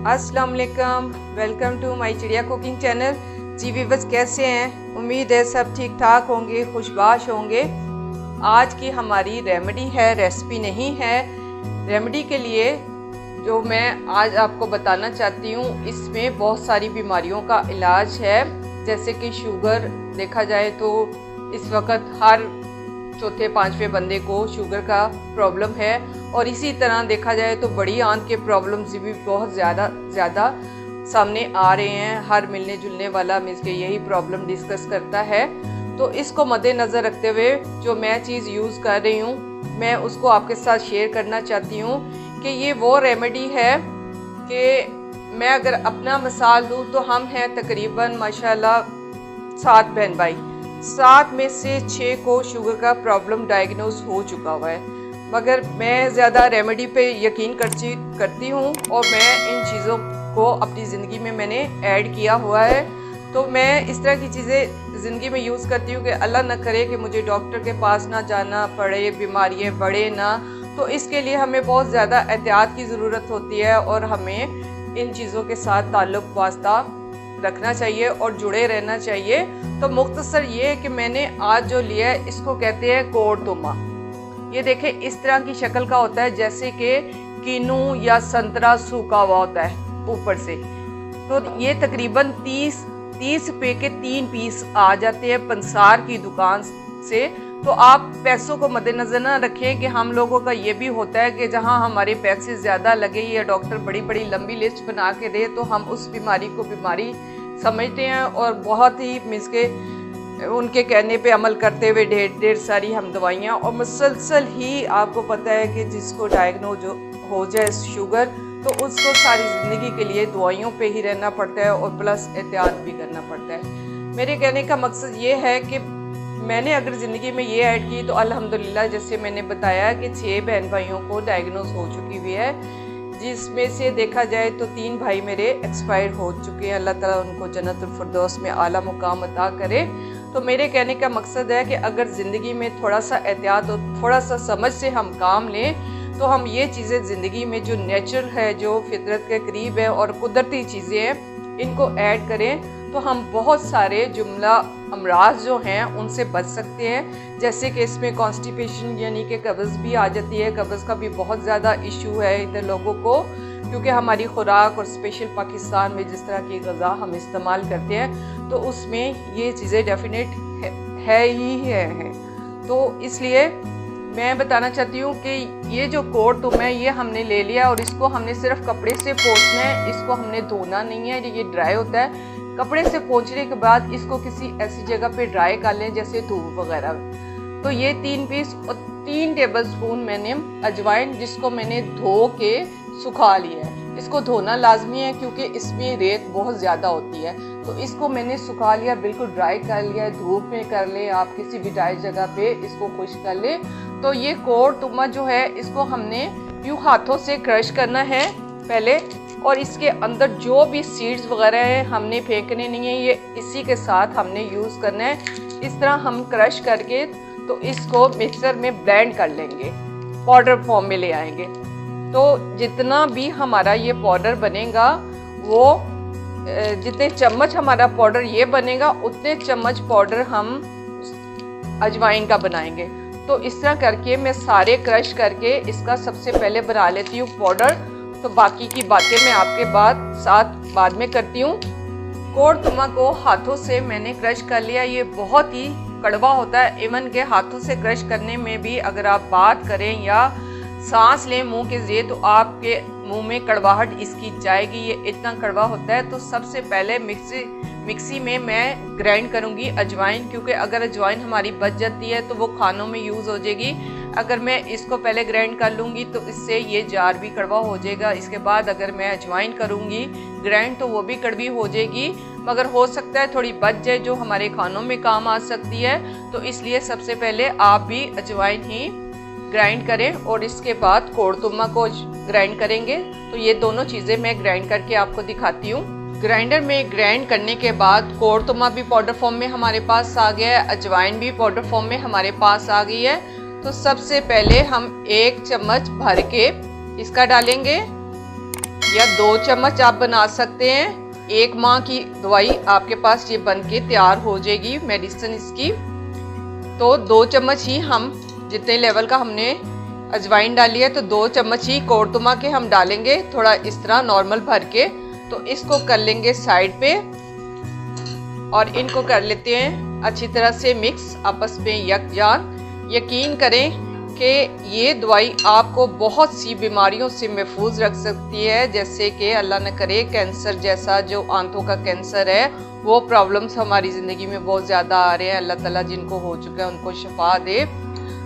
अस्सलाम वालेकुम, welcome to my चिड़िया कुकिंग चैनल। जी वीवर्स, कैसे हैं? उम्मीद है सब ठीक ठाक होंगे, खुशबाश होंगे। आज की हमारी रेमेडी है, रेसिपी नहीं है। रेमेडी के लिए जो मैं आज आपको बताना चाहती हूँ, इसमें बहुत सारी बीमारियों का इलाज है। जैसे कि शुगर देखा जाए तो इस वक्त हर चौथे पांचवें बंदे को शुगर का प्रॉब्लम है, और इसी तरह देखा जाए तो बड़ी आंत के प्रॉब्लम्स भी बहुत ज़्यादा सामने आ रहे हैं। हर मिलने जुलने वाला मिल के यही प्रॉब्लम डिस्कस करता है। तो इसको मद्देनज़र रखते हुए जो मैं चीज़ यूज़ कर रही हूँ, मैं उसको आपके साथ शेयर करना चाहती हूँ कि ये वो रेमेडी है कि मैं अगर अपना मिसाल दूँ तो हम हैं तकरीबन माशाल्लाह 7 बहन भाई। 7 में से 6 को शुगर का प्रॉब्लम डायग्नोज हो चुका हुआ है। मगर मैं ज़्यादा रेमेडी पे यकीन करती हूँ और मैं इन चीज़ों को अपनी ज़िंदगी में मैंने ऐड किया हुआ है। तो मैं इस तरह की चीज़ें ज़िंदगी में यूज़ करती हूँ कि अल्लाह न करे कि मुझे डॉक्टर के पास ना जाना पड़े, बीमारियाँ बढ़े ना। तो इसके लिए हमें बहुत ज़्यादा एहतियात की ज़रूरत होती है और हमें इन चीज़ों के साथ ताल्लुक़ वास्ता रखना चाहिए और जुड़े रहना चाहिए। तो मुख्तसर ये है कि मैंने आज जो लिया है इसको कहते हैं कोड़तुमा। ये देखें, इस तरह की शक्ल का होता है जैसे कि कीनू या संतरा सूखा हुआ होता है ऊपर से। तो ये तकरीबन 30 रुपये के 3 पीस आ जाते हैं पंसार की दुकान से। तो आप पैसों को मद्देनज़र ना रखें कि हम लोगों का ये भी होता है कि जहाँ हमारे पैसे ज़्यादा लगे या डॉक्टर बड़ी बड़ी लंबी लिस्ट बना के दे तो हम उस बीमारी को बीमारी समझते हैं और बहुत ही मींस के उनके कहने पे अमल करते हुए ढेर सारी हम दवाइयाँ, और मुसलसल ही आपको पता है कि जिसको डायग्नोज हो जाए शुगर तो उसको सारी ज़िंदगी के लिए दवाइयों पे ही रहना पड़ता है और प्लस एहतियात भी करना पड़ता है। मेरे कहने का मकसद ये है कि मैंने अगर ज़िंदगी में ये ऐड की तो अल्हम्दुलिल्लाह, जैसे मैंने बताया कि 6 बहन भाइयों को डायग्नोज हो चुकी हुई है, जिसमें से देखा जाए तो 3 भाई मेरे एक्सपायर हो चुके हैं। अल्लाह ताला उनको जन्नतुल फिरदौस में आला मुकाम अता करे। तो मेरे कहने का मकसद है कि अगर ज़िंदगी में थोड़ा सा एहतियात और थोड़ा सा समझ से हम काम लें तो हम ये चीज़ें ज़िंदगी में जो नेचुरल है, जो फितरत के करीब है और कुदरती चीज़ें हैं, इनको ऐड करें तो हम बहुत सारे जुमला अमराज जो हैं उनसे बच सकते हैं। जैसे कि इसमें कॉन्स्टिपेशन यानी कि कब्ज़ भी आ जाती है। कब्ज़ का भी बहुत ज़्यादा इशू है इधर लोगों को, क्योंकि हमारी खुराक और स्पेशल पाकिस्तान में जिस तरह की ग़ज़ा हम इस्तेमाल करते हैं तो उसमें ये चीज़ें डेफिनेट है ही है। तो इसलिए मैं बताना चाहती हूँ कि ये जो कोड़तुमा है ये हमने ले लिया और इसको हमने सिर्फ कपड़े से पोंछना है, इसको हमने धोना नहीं है। ये ड्राई होता है। कपड़े से पोंछने के बाद इसको किसी ऐसी जगह पे ड्राई कर लें जैसे धूप वगैरह। तो ये 3 पीस और 3 टेबलस्पून मैंने अजवाइन, जिसको मैंने धो के सुखा लिया है। इसको धोना लाजमी है क्योंकि इसमें रेत बहुत ज़्यादा होती है। तो इसको मैंने सुखा लिया, बिल्कुल ड्राई कर लिया। धूप में कर ले आप, किसी भी ड्राई जगह पे इसको खुश्क कर ले। तो ये कोड़तुमा जो है इसको हमने यूँ हाथों से क्रश करना है पहले, और इसके अंदर जो भी सीड्स वगैरह है हमने फेंकने नहीं है, ये इसी के साथ हमने यूज़ करना है। इस तरह हम क्रश करके तो इसको मिक्सर में ब्लेंड कर लेंगे, पाउडर फॉर्म में ले आएंगे। तो जितना भी हमारा ये पाउडर बनेगा, वो जितने चम्मच हमारा पाउडर ये बनेगा उतने चम्मच पाउडर हम अजवाइन का बनाएंगे। तो इस तरह करके मैं सारे क्रश करके इसका सबसे पहले बना लेती हूँ पाउडर। तो बाकी की बातें मैं आपके बाद में करती हूँ। कोड़तुमा को हाथों से मैंने क्रश कर लिया। ये बहुत ही कड़वा होता है। इवन के हाथों से क्रश करने में भी अगर आप बात करें या सांस लें मुंह के ज़रिए तो आपके मुंह में कड़वाहट इसकी जाएगी। ये इतना कड़वा होता है। तो सबसे पहले मिक्सी में मैं ग्राइंड करूँगी अजवाइन, क्योंकि अगर अजवाइन हमारी बच जाती है तो वो खानों में यूज़ हो जाएगी। अगर मैं इसको पहले ग्राइंड कर लूँगी तो इससे ये जार भी कड़वा हो जाएगा। इसके बाद अगर मैं अजवाइन करूँगी ग्राइंड तो वो भी कड़वी हो जाएगी, मगर हो सकता है थोड़ी बच जाए जो हमारे खानों में काम आ सकती है। तो इसलिए सबसे पहले आप भी अजवाइन ही ग्राइंड करें और इसके बाद कोड़तुमा को ग्राइंड करेंगे। तो ये दोनों चीज़ें मैं ग्राइंड करके आपको दिखाती हूँ। ग्राइंडर में ग्राइंड करने के बाद कोड़तुमा भी पाउडर फॉर्म में हमारे पास आ गया है, अजवाइन भी पाउडर फॉर्म में हमारे पास आ गई है। तो सबसे पहले हम 1 चम्मच भर के इसका डालेंगे। या 2 चम्मच आप बना सकते हैं। 1 माह की दवाई आपके पास ये बन के तैयार हो जाएगी मेडिसिन इसकी। तो 2 चम्मच ही हम, जितने लेवल का हमने अजवाइन डाली है, तो 2 चम्मच ही कोड़तुमा के हम डालेंगे, थोड़ा इस तरह नॉर्मल भर के। तो इसको कर लेंगे साइड पे और इनको कर लेते हैं अच्छी तरह से मिक्स, आपस में यकजान। यकीन करें कि ये दवाई आपको बहुत सी बीमारियों से महफूज रख सकती है, जैसे कि अल्लाह न करे कैंसर जैसा, जो आंतों का कैंसर है, वो प्रॉब्लम्स हमारी ज़िंदगी में बहुत ज़्यादा आ रहे हैं। अल्लाह ताला जिनको हो चुका है उनको शिफा दे।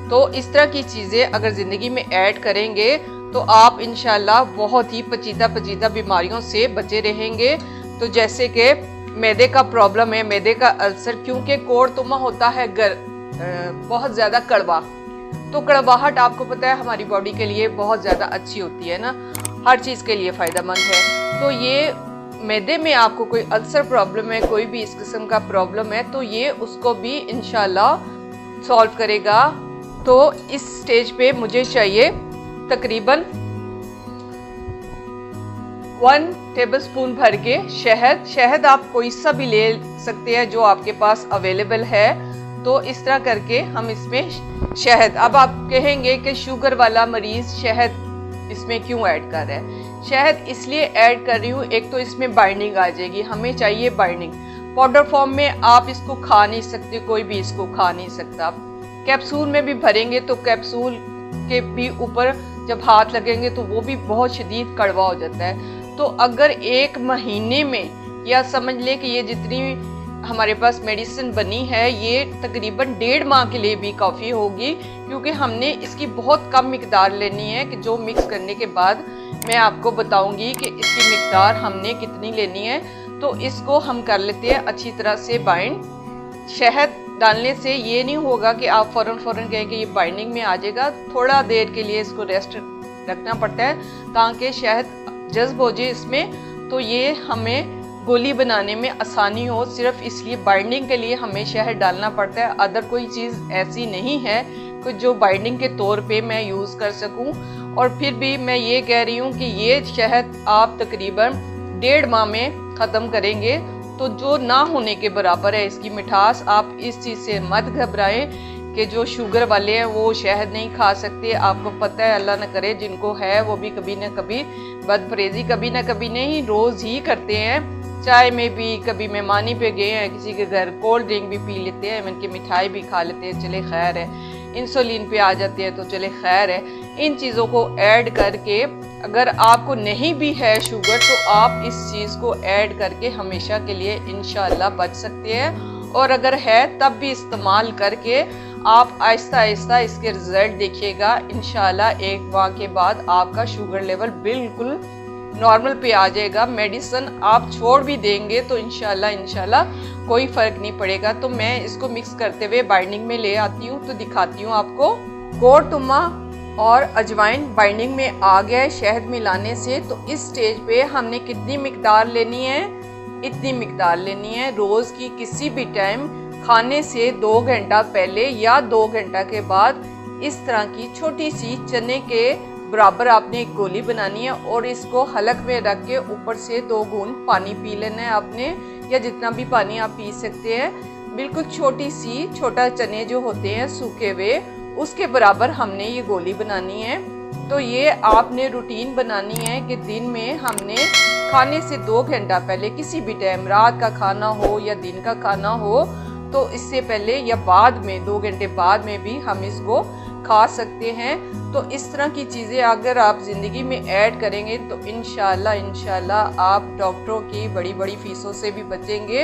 तो इस तरह की चीज़ें अगर ज़िंदगी में ऐड करेंगे तो आप इंशाल्लाह बहुत ही पचीदा बीमारियों से बचे रहेंगे। तो जैसे कि मैदे का प्रॉब्लम है, मैदे का अल्सर, क्योंकि कोड़तुमा होता है बहुत ज़्यादा कड़वा, तो कड़वाहट आपको पता है हमारी बॉडी के लिए बहुत ज़्यादा अच्छी होती है ना, हर चीज़ के लिए फ़ायदेमंद है। तो ये मैदे में आपको कोई अल्सर प्रॉब्लम है, कोई भी इस किस्म का प्रॉब्लम है, तो ये उसको भी इंशाल्लाह सॉल्व करेगा। तो इस स्टेज पे मुझे चाहिए तकरीबन 1 टेबलस्पून भर के शहद आप कोई सा भी ले सकते हैं जो आपके पास अवेलेबल है। तो इस तरह करके हम इसमें शहद, अब आप कहेंगे कि शुगर वाला मरीज शहद इसमें क्यों ऐड कर रहा है? शहद इसलिए ऐड कर रही हूँ, एक तो इसमें बाइंडिंग आ जाएगी, हमें चाहिए बाइंडिंग। पाउडर फॉर्म में आप इसको खा नहीं सकते, कोई भी इसको खा नहीं सकता। कैप्सूल में भी भरेंगे तो कैप्सूल के भी ऊपर जब हाथ लगेंगे तो वो भी बहुत शदीद कड़वा हो जाता है। तो अगर 1 महीने में, या समझ ले कि ये जितनी हमारे पास मेडिसिन बनी है ये तकरीबन 1.5 माह के लिए भी काफ़ी होगी, क्योंकि हमने इसकी बहुत कम मिकदार लेनी है, कि जो मिक्स करने के बाद मैं आपको बताऊंगी कि इसकी मिकदार हमने कितनी लेनी है। तो इसको हम कर लेते हैं अच्छी तरह से बाइंड। शहद डालने से ये नहीं होगा कि आप फ़ौरन कहें कि ये बाइंडिंग में आ जाएगा, थोड़ा देर के लिए इसको रेस्ट रखना पड़ता है ताकि शहद जज्ब हो जाए इसमें। तो ये हमें गोली बनाने में आसानी हो, सिर्फ इसलिए बाइंडिंग के लिए हमें शहद डालना पड़ता है। अदर कोई चीज़ ऐसी नहीं है कि जो बाइंडिंग के तौर पे मैं यूज़ कर सकूं। और फिर भी मैं ये कह रही हूँ कि ये शहद आप तकरीबन 1.5 माह में ख़त्म करेंगे, तो जो ना होने के बराबर है इसकी मिठास। आप इस चीज़ से मत घबराएं कि जो शुगर वाले हैं वो शहद नहीं खा सकते। आपको पता है अल्लाह न करे जिनको है वो भी कभी न कभी बदपरहेज़ी, कभी न कभी नहीं, रोज़ ही करते हैं। चाय में भी, कभी मेहमानी पे गए हैं किसी के घर, कोल्ड ड्रिंक भी पी लेते हैं, इनकी मिठाई भी खा लेते हैं, चले खैर है। इंसुलिन पे आ जाते हैं तो चले खैर है। इन चीज़ों को ऐड करके, अगर आपको नहीं भी है शुगर, तो आप इस चीज़ को ऐड करके हमेशा के लिए इंशाल्लाह बच सकते हैं। और अगर है तब भी इस्तेमाल करके आप आहिस्ता आहिस्ता इसके रिजल्ट देखिएगा। इंशाल्लाह 1 माह के बाद आपका शुगर लेवल बिल्कुल नॉर्मल पे आ जाएगा। मेडिसिन आप छोड़ भी देंगे तो इंशाल्लाह कोई फ़र्क नहीं पड़ेगा। तो मैं इसको मिक्स करते हुए बाइंडिंग में ले आती हूँ, तो दिखाती हूँ आपको। कोड़तुमा और अजवाइन बाइंडिंग में आ गया है शहद मिलाने से। तो इस स्टेज पे हमने कितनी मिकदार लेनी है? इतनी मिकदार लेनी है। रोज़ की किसी भी टाइम खाने से 2 घंटा पहले या 2 घंटा के बाद इस तरह की छोटी सी चने के बराबर आपने एक गोली बनानी है और इसको हलक में रख के ऊपर से 2 घूंट पानी पी लेना है आपने, या जितना भी पानी आप पी सकते हैं। बिल्कुल छोटा चने जो होते हैं सूखे हुए, उसके बराबर हमने ये गोली बनानी है। तो ये आपने रूटीन बनानी है कि दिन में हमने खाने से 2 घंटा पहले, किसी भी टाइम, रात का खाना हो या दिन का खाना हो, तो इससे पहले या बाद में 2 घंटे बाद में भी हम इसको खा सकते हैं। तो इस तरह की चीज़ें अगर आप ज़िंदगी में ऐड करेंगे तो इंशाल्लाह आप डॉक्टरों की बड़ी फीसों से भी बचेंगे,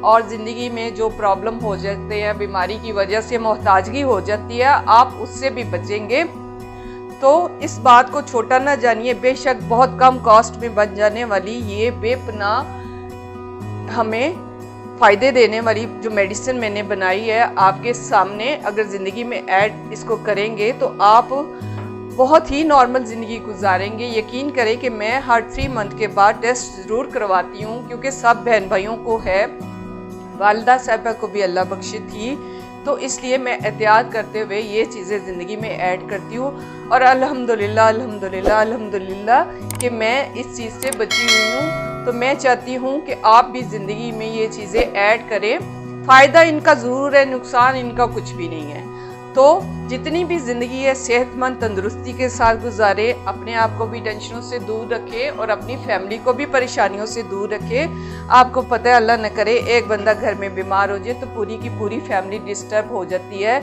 और ज़िंदगी में जो प्रॉब्लम हो जाते हैं, बीमारी की वजह से मोहताजगी हो जाती है, आप उससे भी बचेंगे। तो इस बात को छोटा ना जानिए, बेशक बहुत कम कॉस्ट में बन जाने वाली ये बेपनाह हमें फ़ायदे देने वाली जो मेडिसिन मैंने बनाई है आपके सामने, अगर ज़िंदगी में ऐड इसको करेंगे तो आप बहुत ही नॉर्मल ज़िंदगी गुजारेंगे। यकीन करें कि मैं हर 3 मंथ के बाद टेस्ट ज़रूर करवाती हूँ, क्योंकि सब बहन भाइयों को है, वालिदा साहिबा को भी अल्लाह बख्शे थी, तो इसलिए मैं एहतियात करते हुए ये चीज़ें ज़िंदगी में ऐड करती हूँ। और अल्हम्दुलिल्लाह अल्हम्दुलिल्लाह अल्हम्दुलिल्लाह कि मैं इस चीज़ से बची हुई हूँ। तो मैं चाहती हूँ कि आप भी ज़िंदगी में ये चीज़ें ऐड करें। फ़ायदा इनका ज़रूर है, नुकसान इनका कुछ भी नहीं है। तो जितनी भी ज़िंदगी है सेहतमंद तंदुरुस्ती के साथ गुजारे, अपने आप को भी टेंशनों से दूर रखें और अपनी फैमिली को भी परेशानियों से दूर रखें। आपको पता है अल्लाह न करे एक बंदा घर में बीमार हो जाए तो पूरी की पूरी फैमिली डिस्टर्ब हो जाती है,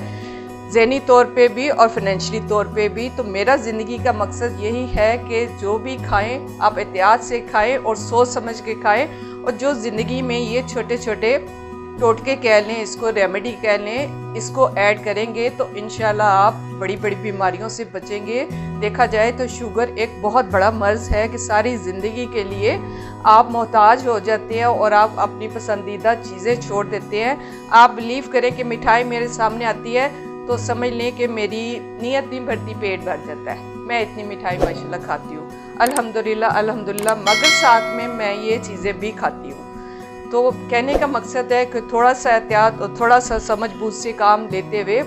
ज़हनी तौर पे भी और फाइनेंशियली तौर पे भी। तो मेरा ज़िंदगी का मकसद यही है कि जो भी खाएं आप एहतियात से खाएं और सोच समझ के खाएं। और जो ज़िंदगी में ये छोटे छोटे टोटके कह लें, इसको रेमेडी कह लें, इसको ऐड करेंगे तो इंशाल्लाह आप बड़ी बड़ी बीमारियों से बचेंगे। देखा जाए तो शुगर एक बहुत बड़ा मर्ज़ है कि सारी ज़िंदगी के लिए आप मोहताज हो जाते हैं और आप अपनी पसंदीदा चीज़ें छोड़ देते हैं। आप बिलीव करें कि मिठाई मेरे सामने आती है तो समझ लें कि मेरी नीयत नहीं भरती, पेट भर जाता है। मैं इतनी मिठाई माशाल्लाह खाती हूँ, अल्हम्दुलिल्लाह अल्हम्दुलिल्लाह, मगर साथ में मैं ये चीज़ें भी खाती हूँ। तो कहने का मकसद है कि थोड़ा सा एहतियात और थोड़ा सा समझ बूझ से काम लेते हुए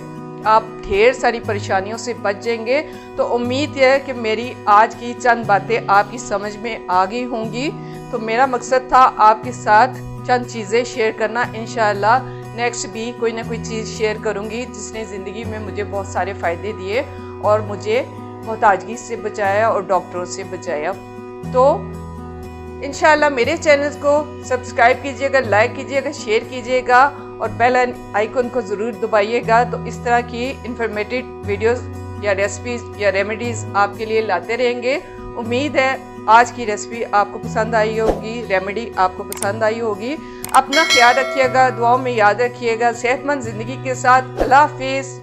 आप ढेर सारी परेशानियों से बच जाएंगे। तो उम्मीद है कि मेरी आज की चंद बातें आपकी समझ में आ गई होंगी। तो मेरा मकसद था आपके साथ चंद चीज़ें शेयर करना। इंशाअल्लाह नेक्स्ट भी कोई ना कोई चीज़ शेयर करूँगी जिसने ज़िंदगी में मुझे बहुत सारे फ़ायदे दिए और मुझे मोहताजगी से बचाया और डॉक्टरों से बचाया। तो इंशाअल्लाह मेरे चैनल को सब्सक्राइब कीजिएगा, लाइक कीजिएगा, शेयर कीजिएगा और बेल आइकन को ज़रूर दबाइएगा। तो इस तरह की इंफॉर्मेटिव वीडियोस या रेसिपीज़ या रेमेडीज़ आपके लिए लाते रहेंगे। उम्मीद है आज की रेसिपी आपको पसंद आई होगी, रेमेडी आपको पसंद आई होगी। अपना ख्याल रखिएगा, दुआओं में याद रखिएगा। सेहतमंद ज़िंदगी के साथ अल्लाह हाफिज़।